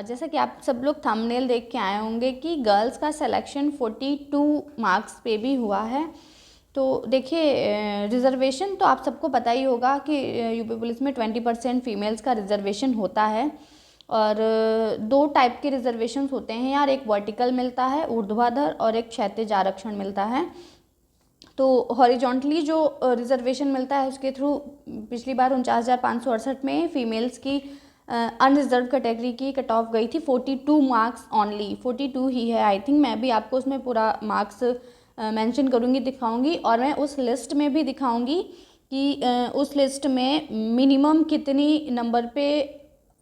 जैसा कि आप सब लोग थंबनेल देख के आए होंगे कि गर्ल्स का सिलेक्शन 42 मार्क्स पे भी हुआ है। तो देखिए, रिज़र्वेशन तो आप सबको पता ही होगा कि यूपी पुलिस में 20% फीमेल्स का रिज़र्वेशन होता है। और दो टाइप के रिज़र्वेशंस होते हैं यार, एक वर्टिकल मिलता है ऊर्ध्वाधर और एक क्षैतिज आरक्षण मिलता है। तो हॉरिजॉन्टली जो रिजर्वेशन मिलता है उसके थ्रू पिछली बार 49,568 में फीमेल्स की अनरिजर्व कैटेगरी की कट ऑफ गई थी 42 मार्क्स ऑनली, 42 ही है आई थिंक। मैं भी आपको उसमें पूरा मार्क्स मेंशन करूँगी, दिखाऊंगी, और मैं उस लिस्ट में भी दिखाऊंगी कि उस लिस्ट में मिनिमम कितनी नंबर पे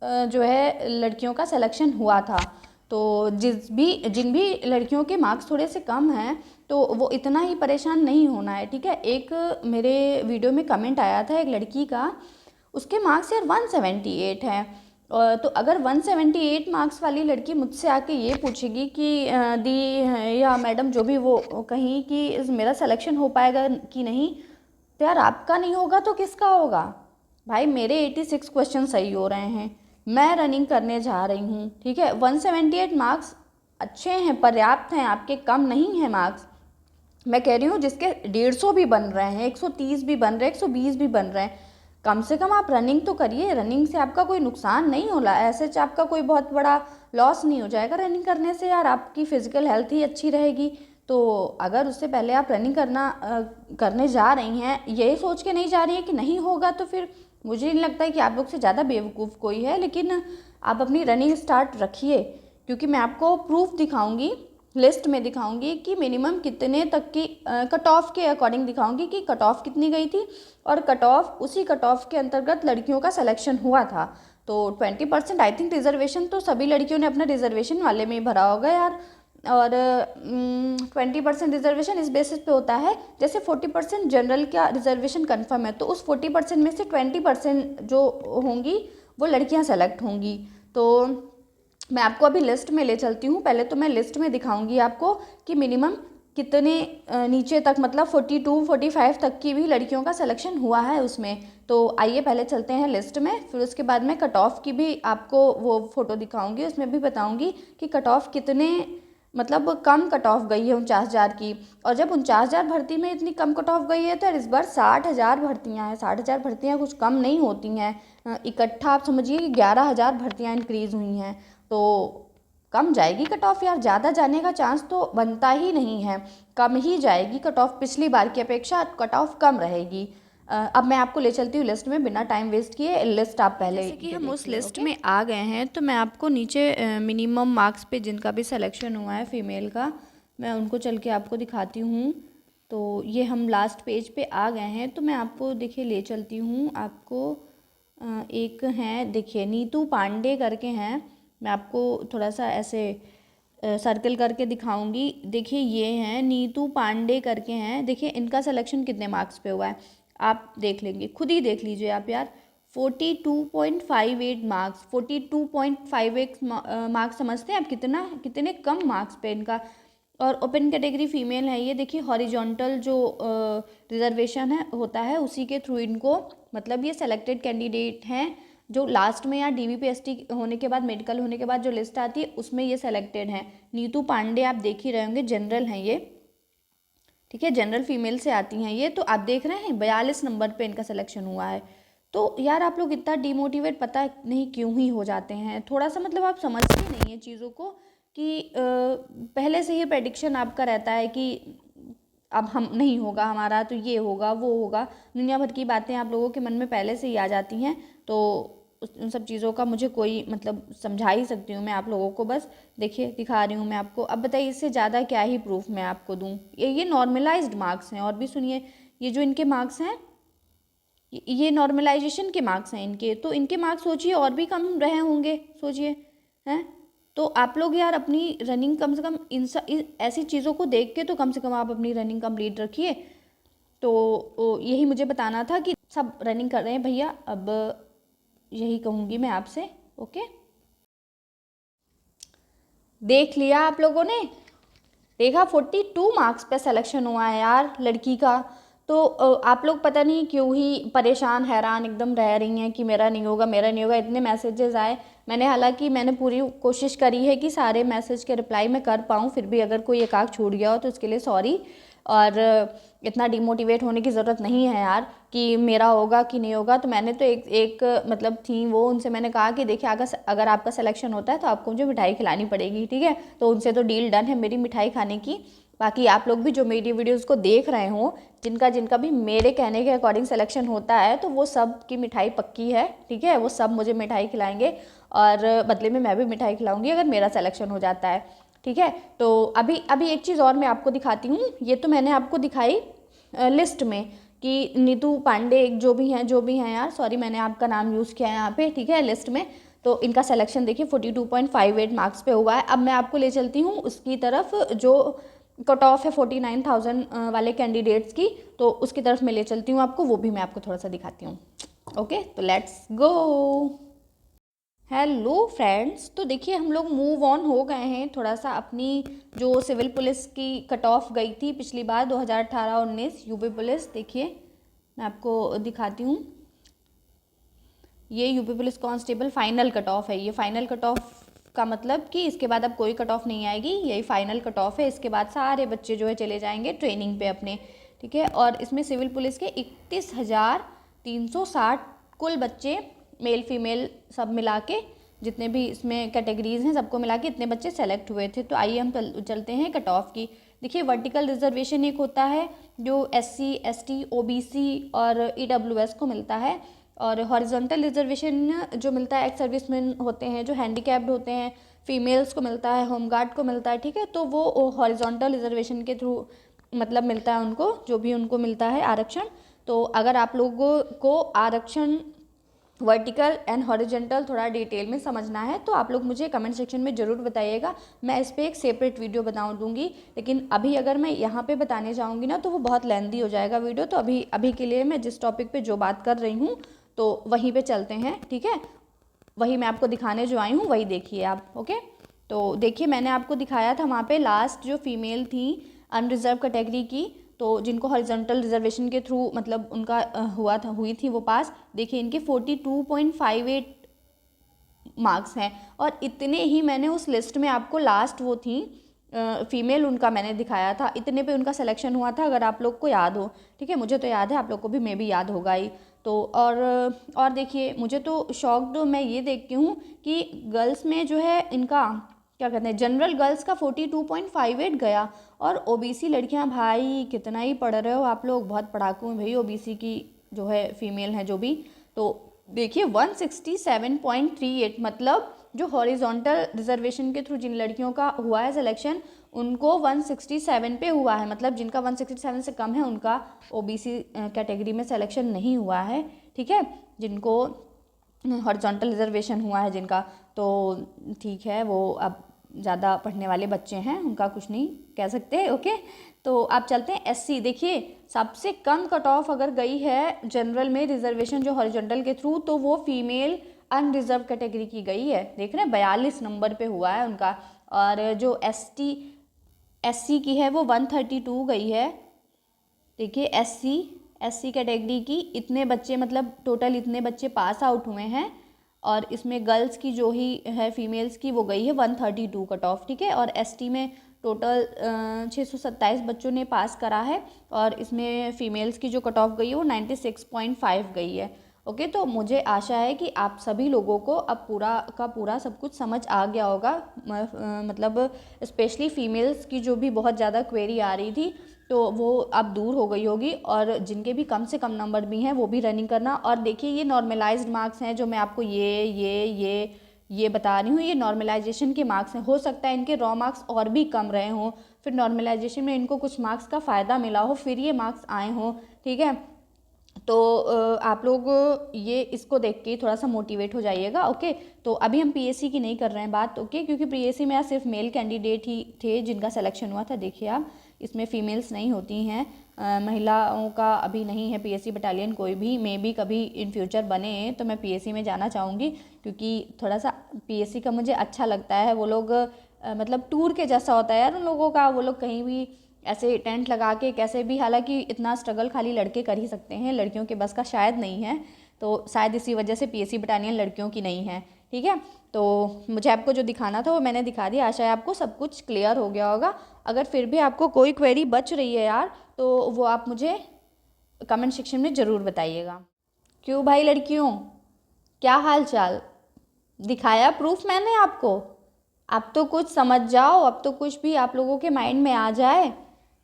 जो है लड़कियों का सिलेक्शन हुआ था। तो जिन भी लड़कियों के मार्क्स थोड़े से कम हैं तो वो इतना ही परेशान नहीं होना है, ठीक है। एक मेरे वीडियो में कमेंट आया था एक लड़की का, उसके मार्क्स यार 178 है। तो अगर 178 मार्क्स वाली लड़की मुझसे आके ये पूछेगी कि दी या मैडम जो भी वो कहीं कि मेरा सिलेक्शन हो पाएगा कि नहीं, तो यार आपका नहीं होगा तो किसका होगा भाई। मेरे 86 क्वेश्चन सही हो रहे हैं, मैं रनिंग करने जा रही हूँ, ठीक है। 178 मार्क्स अच्छे हैं, पर्याप्त हैं, आपके कम नहीं हैं मार्क्स। मैं कह रही हूँ जिसके 150 भी बन रहे हैं, 130 भी बन रहे हैं, 120 भी बन रहे हैं, कम से कम आप रनिंग तो करिए। रनिंग से आपका कोई नुकसान नहीं होला, ऐसे आपका कोई बहुत बड़ा लॉस नहीं हो जाएगा रनिंग करने से। यार आपकी फ़िज़िकल हेल्थ ही अच्छी रहेगी। तो अगर उससे पहले आप रनिंग करने जा रही हैं, यही सोच के नहीं जा रही हैं कि नहीं होगा, तो फिर मुझे नहीं लगता है कि आप लोग से ज़्यादा बेवकूफ़ कोई है। लेकिन आप अपनी रनिंग स्टार्ट रखिए, क्योंकि मैं आपको प्रूफ दिखाऊंगी, लिस्ट में दिखाऊंगी कि मिनिमम कितने तक की कट ऑफ के अकॉर्डिंग दिखाऊंगी कि कट ऑफ कितनी गई थी, और कट ऑफ उसी कट ऑफ के अंतर्गत लड़कियों का सिलेक्शन हुआ था। तो 20% आई थिंक रिजर्वेशन तो सभी लड़कियों ने अपना रिजर्वेशन वाले में ही भरा होगा यार। और 20% रिजर्वेशन इस बेसिस पे होता है, जैसे 40% जनरल का रिजर्वेशन कन्फर्म है तो उस 40% में से 20% जो होंगी वो लड़कियां सेलेक्ट होंगी। तो मैं आपको अभी लिस्ट में ले चलती हूँ। पहले तो मैं लिस्ट में दिखाऊंगी आपको कि मिनिमम कितने नीचे तक, मतलब 42 45 तक की भी लड़कियों का सिलेक्शन हुआ है उसमें। तो आइए पहले चलते हैं लिस्ट में, फिर उसके बाद मैं कट ऑफ की भी आपको वो फ़ोटो दिखाऊंगी, उसमें भी बताऊंगी कि कट ऑफ कितने, मतलब कम कट ऑफ गई है 49,000 की। और जब 49,000 भर्ती में इतनी कम कट ऑफ गई है तो इस बार 60,000 भर्तियाँ हैं। 60,000 भर्तियाँ कुछ कम नहीं होती हैं, इकट्ठा आप समझिए कि 11,000 भर्तियाँ इंक्रीज़ हुई हैं। तो कम जाएगी कट ऑफ यार, ज़्यादा जाने का चांस तो बनता ही नहीं है, कम ही जाएगी कट ऑफ। पिछली बार की अपेक्षा कट ऑफ कम रहेगी। अब मैं आपको ले चलती हूँ लिस्ट में, बिना टाइम वेस्ट किए। लिस्ट आप पहले जैसे कि हम उस लिस्ट में आ गए हैं, तो मैं आपको नीचे मिनिमम मार्क्स पे जिनका भी सिलेक्शन हुआ है फीमेल का, मैं उनको चल के आपको दिखाती हूँ। तो ये हम लास्ट पेज पे आ गए हैं, तो मैं आपको देखिए ले चलती हूँ आपको। एक हैं देखिए नीतू पांडे करके हैं, मैं आपको थोड़ा सा ऐसे सर्कल करके दिखाऊंगी। देखिए ये हैं नीतू पांडे करके हैं, देखिए इनका सिलेक्शन कितने मार्क्स पे हुआ है आप देख लेंगे, खुद ही देख लीजिए आप यार। 42.58 मार्क्स, 42.58 मार्क्स समझते हैं आप कितना, कितने कम मार्क्स पे इनका। और ओपन कैटेगरी फीमेल है ये, देखिए हॉरिजॉन्टल जो रिजर्वेशन है होता है उसी के थ्रू इनको, मतलब ये सेलेक्टेड कैंडिडेट हैं जो लास्ट में या डीवीपीएसटी होने के बाद, मेडिकल होने के बाद जो लिस्ट आती है उसमें ये सेलेक्टेड हैं। नीतू पांडे आप देख ही रहे होंगे, जनरल हैं ये, ठीक है, जनरल फीमेल से आती हैं ये। तो आप देख रहे हैं 42 नंबर पे इनका सिलेक्शन हुआ है। तो यार आप लोग इतना डिमोटिवेट पता नहीं क्यों ही हो जाते हैं, थोड़ा सा मतलब आप समझते नहीं हैं चीज़ों को कि पहले से ही प्रेडिक्शन आपका रहता है कि अब हम नहीं होगा हमारा, तो ये होगा वो होगा, दुनिया भर की बातें आप लोगों के मन में पहले से ही आ जाती हैं। तो उन सब चीज़ों का मुझे कोई मतलब समझा ही सकती हूँ मैं आप लोगों को, बस देखिए दिखा रही हूँ मैं आपको। अब बताइए इससे ज़्यादा क्या ही प्रूफ मैं आपको दूँ। ये नॉर्मलाइज्ड मार्क्स हैं, और भी सुनिए, ये जो इनके मार्क्स हैं ये नॉर्मलाइजेशन के मार्क्स हैं इनके, तो इनके मार्क्स सोचिए और भी कम रहे होंगे, सोचिए हैं। तो आप लोग यार अपनी रनिंग कम से कम ऐसी चीज़ों को देख के तो कम से कम आप अपनी रनिंग कंप्लीट रखिए। तो यही मुझे बताना था कि सब रनिंग कर रहे हैं भैया, अब यही कहूँगी मैं आपसे। ओके, देख लिया आप लोगों ने, देखा 42 मार्क्स पे सिलेक्शन हुआ है यार लड़की का। तो आप लोग पता नहीं क्यों ही परेशान हैरान एकदम रह रही हैं कि मेरा नहीं होगा, मेरा नहीं होगा। इतने मैसेजेस आए, हालांकि मैंने पूरी कोशिश करी है कि सारे मैसेज के रिप्लाई मैं कर पाऊँ, फिर भी अगर कोई एक आध छूट गया हो तो उसके लिए सॉरी। और इतना डिमोटिवेट होने की ज़रूरत नहीं है यार कि मेरा होगा कि नहीं होगा। तो मैंने तो एक मतलब थी वो, उनसे मैंने कहा कि देखिए अगर आपका सिलेक्शन होता है तो आपको मुझे मिठाई खिलानी पड़ेगी, ठीक है। तो उनसे तो डील डन है मेरी मिठाई खाने की। बाकी आप लोग भी जो मेरी वीडियोज़ को देख रहे हो, जिनका जिनका भी मेरे कहने के अकॉर्डिंग सिलेक्शन होता है, तो वो सब की मिठाई पक्की है, ठीक है। वो सब मुझे मिठाई खिलाएंगे और बदले में मैं भी मिठाई खिलाऊंगी अगर मेरा सिलेक्शन हो जाता है, ठीक है। तो अभी अभी एक चीज़ और मैं आपको दिखाती हूँ। ये तो मैंने आपको दिखाई लिस्ट में कि नीतू पांडे जो भी हैं यार, सॉरी मैंने आपका नाम यूज़ किया है यहाँ पे, ठीक है, लिस्ट में। तो इनका सिलेक्शन देखिए 42.58 मार्क्स पे हुआ है। अब मैं आपको ले चलती हूँ उसकी तरफ जो कट ऑफ है 49,000 वाले कैंडिडेट्स की, तो उसकी तरफ मैं ले चलती हूँ आपको, वो भी मैं आपको थोड़ा सा दिखाती हूँ। ओके, तो लेट्स गो। हेलो फ्रेंड्स, तो देखिए हम लोग मूव ऑन हो गए हैं थोड़ा सा अपनी जो सिविल पुलिस की कट ऑफ गई थी पिछली बार 2018-19 यूपी पुलिस। देखिए मैं आपको दिखाती हूँ, ये UP police constable final cut off है। ये फाइनल कट ऑफ का मतलब कि इसके बाद अब कोई कट ऑफ नहीं आएगी, यही फाइनल कट ऑफ है। इसके बाद सारे बच्चे जो है चले जाएंगे ट्रेनिंग पे अपने, ठीक है। और इसमें सिविल पुलिस के 31,360 कुल बच्चे, मेल फीमेल सब मिला के, जितने भी इसमें कैटेगरीज हैं सबको मिला के इतने बच्चे सेलेक्ट हुए थे। तो आइए हम चलते हैं कट ऑफ की। देखिए वर्टिकल रिजर्वेशन एक होता है जो SC ST OBC और EWS को मिलता है, और हॉरिजॉन्टल रिजर्वेशन जो मिलता है एक्स सर्विसमैन होते हैं जो हैंडीकैप्ड होते हैं, फीमेल्स को मिलता है, होमगार्ड को मिलता है, ठीक है। तो वो हॉरिजॉन्टल रिजर्वेशन के थ्रू मतलब मिलता है उनको, जो भी उनको मिलता है आरक्षण। तो अगर आप लोगों को आरक्षण वर्टिकल एंड हॉरिजॉन्टल थोड़ा डिटेल में समझना है तो आप लोग मुझे कमेंट सेक्शन में ज़रूर बताइएगा, मैं इस पर एक सेपरेट वीडियो बता दूंगी। लेकिन अभी अगर मैं यहाँ पे बताने जाऊँगी ना तो वो बहुत लेंदी हो जाएगा वीडियो। तो अभी के लिए मैं जिस टॉपिक पे जो बात कर रही हूँ तो वहीं पे चलते हैं, ठीक है। वही मैं आपको दिखाने जो आई हूँ वही देखिए आप। ओके, तो देखिए मैंने आपको दिखाया था वहाँ पे लास्ट जो फीमेल थी अनरिजर्व कैटेगरी की, तो जिनको हॉरिजॉन्टल रिजर्वेशन के थ्रू मतलब उनका हुई थी वो पास। देखिए इनके 42.58 मार्क्स हैं, और इतने ही मैंने उस लिस्ट में आपको लास्ट वो थी फीमेल, उनका मैंने दिखाया था, इतने पे उनका सिलेक्शन हुआ था, अगर आप लोग को याद हो, ठीक है। मुझे तो याद है, आप लोग को भी मे भी याद होगा ही। तो और देखिए मुझे तो शॉक्ड मैं ये देखती हूँ कि गर्ल्स में जो है इनका क्या कहते हैं, जनरल गर्ल्स का 42.58 गया, और OBC लड़कियां भाई कितना ही पढ़ रहे हो आप लोग, बहुत पढ़ाकू हैं भाई OBC की जो है फीमेल हैं जो भी। तो देखिए 167.38, मतलब जो हॉरिजॉन्टल रिजर्वेशन के थ्रू जिन लड़कियों का हुआ है सिलेक्शन उनको 167 पे हुआ है, मतलब जिनका 167 से कम है उनका OBC कैटेगरी में सिलेक्शन नहीं हुआ है, ठीक है। जिनको हॉरिजॉन्टल रिजर्वेशन हुआ है जिनका, तो ठीक है, वो अब ज़्यादा पढ़ने वाले बच्चे हैं, उनका कुछ नहीं कह सकते। ओके, तो आप चलते हैं SC। देखिए सबसे कम कट ऑफ अगर गई है जनरल में रिजर्वेशन जो हॉरिजॉन्टल के थ्रू, तो वो फीमेल अनरिजर्व कैटेगरी की गई है, देख रहे हैं 42 नंबर पे हुआ है उनका। और जो SC की है वो 132 गई है। देखिए SC कैटेगरी की इतने बच्चे, मतलब टोटल इतने बच्चे पास आउट हुए हैं, और इसमें गर्ल्स की जो ही है फीमेल्स की वो गई है 132 कट ऑफ, ठीक है। और ST में टोटल 627 बच्चों ने पास करा है, और इसमें फीमेल्स की जो कट ऑफ गई है वो 96.5 गई है। ओके, तो मुझे आशा है कि आप सभी लोगों को अब पूरा का पूरा सब कुछ समझ आ गया होगा, मतलब स्पेशली फीमेल्स की जो भी बहुत ज़्यादा क्वेरी आ रही थी तो वो अब दूर हो गई होगी, और जिनके भी कम से कम नंबर भी हैं वो भी रनिंग करना। और देखिए ये नॉर्मलाइज्ड मार्क्स हैं जो मैं आपको ये बता रही हूँ, ये नॉर्मलाइजेशन के मार्क्स हैं। हो सकता है इनके रॉ मार्क्स और भी कम रहे हों, फिर नॉर्मलाइजेशन में इनको कुछ मार्क्स का फ़ायदा मिला हो, फिर ये मार्क्स आए हों, ठीक है। तो आप लोग ये इसको देख के थोड़ा सा मोटिवेट हो जाइएगा। ओके, तो अभी हम PSC की नहीं कर रहे हैं बात, ओके, क्योंकि PSC में सिर्फ मेल कैंडिडेट ही थे जिनका सिलेक्शन हुआ था। देखिए आप, इसमें फीमेल्स नहीं होती हैं, महिलाओं का अभी नहीं है PSC बटालियन कोई भी। मे भी कभी इन फ्यूचर बने तो मैं PSC में जाना चाहूँगी, क्योंकि थोड़ा सा PSC का मुझे अच्छा लगता है। वो लोग मतलब टूर के जैसा होता है यार उन लोगों का, वो लोग कहीं भी ऐसे टेंट लगा के कैसे भी, हालांकि इतना स्ट्रगल खाली लड़के कर ही सकते हैं, लड़कियों के बस का शायद नहीं है, तो शायद इसी वजह से पीएससी बटालियन लड़कियों की नहीं है। ठीक है, तो मुझे आपको जो दिखाना था वो मैंने दिखा दिया। आशा है आपको सब कुछ क्लियर हो गया होगा। अगर फिर भी आपको कोई क्वेरी बच रही है यार, तो वो आप मुझे कमेंट सेक्शन में ज़रूर बताइएगा। क्यों भाई लड़कियों, क्या हाल चाल? दिखाया प्रूफ मैंने आपको? अब तो कुछ समझ जाओ, अब तो कुछ भी आप लोगों के माइंड में आ जाए।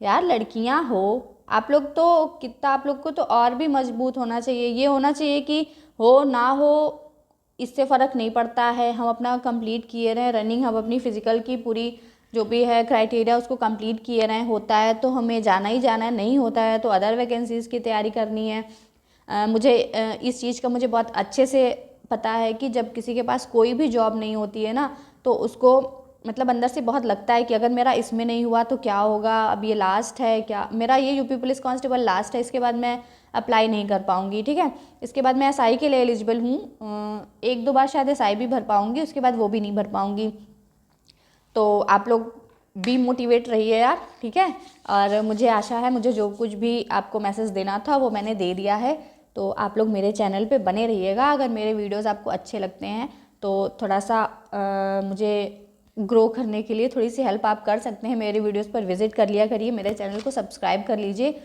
यार लड़कियां हो आप लोग, तो कितना आप लोग को तो और भी मजबूत होना चाहिए। ये होना चाहिए कि हो ना हो इससे फ़र्क नहीं पड़ता है, हम अपना कंप्लीट किए रहें रनिंग, हम अपनी फ़िज़िकल की पूरी जो भी है क्राइटेरिया उसको कंप्लीट किए रहें। होता है तो हमें जाना ही जाना है, नहीं होता है तो अदर वैकेंसीज़ की तैयारी करनी है। मुझे इस चीज़ का मुझे बहुत अच्छे से पता है कि जब किसी के पास कोई भी जॉब नहीं होती है ना, तो उसको मतलब अंदर से बहुत लगता है कि अगर मेरा इसमें नहीं हुआ तो क्या होगा, अब ये लास्ट है क्या, मेरा ये यूपी पुलिस कांस्टेबल लास्ट है, इसके बाद मैं अप्लाई नहीं कर पाऊँगी। ठीक है, इसके बाद मैं एसआई के लिए एलिजिबल हूँ, 1-2 बार शायद एसआई भी भर पाऊँगी, उसके बाद वो भी नहीं भर पाऊँगी। तो आप लोग बी मोटिवेट रहिए यार, ठीक है। और मुझे आशा है मुझे जो कुछ भी आपको मैसेज देना था वो मैंने दे दिया है। तो आप लोग मेरे चैनल पे बने रहिएगा। अगर मेरे वीडियोस आपको अच्छे लगते हैं तो थोड़ा सा मुझे ग्रो करने के लिए थोड़ी सी हेल्प आप कर सकते हैं। मेरे वीडियोस पर विजिट कर लिया करिए, मेरे चैनल को सब्सक्राइब कर लीजिए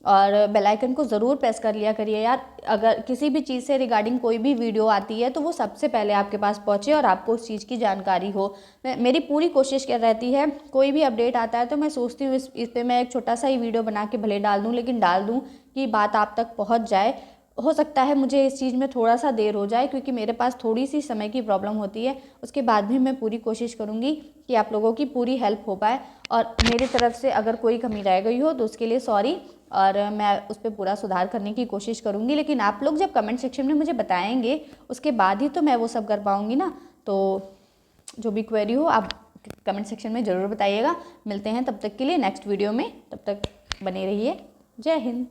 और बेल आइकन को ज़रूर प्रेस कर लिया करिए यार। अगर किसी भी चीज़ से रिगार्डिंग कोई भी वीडियो आती है तो वो सबसे पहले आपके पास पहुंचे और आपको उस चीज़ की जानकारी हो। मेरी पूरी कोशिश क्या रहती है, कोई भी अपडेट आता है तो मैं सोचती हूँ इस पर मैं एक छोटा सा ही वीडियो बना के भले डाल दूँ, लेकिन डाल दूँ कि बात आप तक पहुँच जाए। हो सकता है मुझे इस चीज़ में थोड़ा सा देर हो जाए क्योंकि मेरे पास थोड़ी सी समय की प्रॉब्लम होती है, उसके बाद भी मैं पूरी कोशिश करूँगी कि आप लोगों की पूरी हेल्प हो पाए। और मेरी तरफ से अगर कोई कमी रह गई हो तो उसके लिए सॉरी, और मैं उस पर पूरा सुधार करने की कोशिश करूँगी। लेकिन आप लोग जब कमेंट सेक्शन में मुझे बताएंगे उसके बाद ही तो मैं वो सब कर पाऊँगी ना। तो जो भी क्वेरी हो आप कमेंट सेक्शन में ज़रूर बताइएगा। मिलते हैं तब तक के लिए नेक्स्ट वीडियो में, तब तक बने रहिए। जय हिंद।